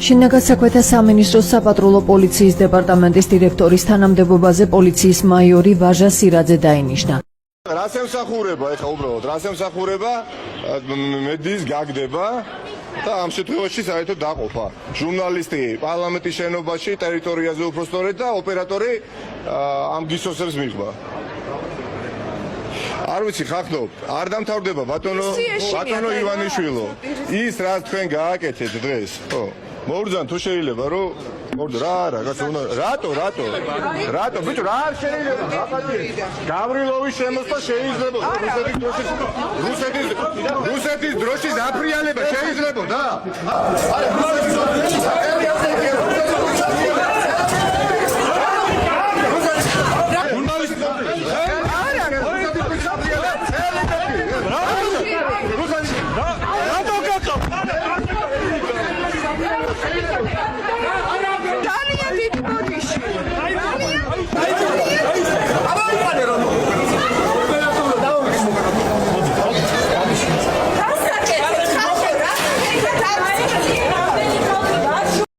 შინაგან საქმეთა სამინისტროს საპატრულო პოლიციის დეპარტამენტის დირექტორის თანამდებობაზე პოლიციის მაიორი ვაჟა სირაძე დაინიშნა. რას ემსახურება ეხა უბრალოდ რას ემსახურება მედიის გაგდება და ამ შემთხვევაში საერთოდ დაყოფა ჟურნალისტი პარლამენტის შენობაში ტერიტორიაზე უпроსტორეთ და ოპერატორი ამ გისოსებს მიღება არ ვიცი ხახნობ არ დამთავრდება ბატონო ივანიშვილო ის რაც თქვენ გააკეთეთ დღეს ხო მოვრძან თუ შეიძლება რომ რატო ბიჭო რა არ შეიძლება გავრილოვის შემოსვლა შეიძლება რუსეთის დროშის დაფრიალება შეიძლებოდა Daniel,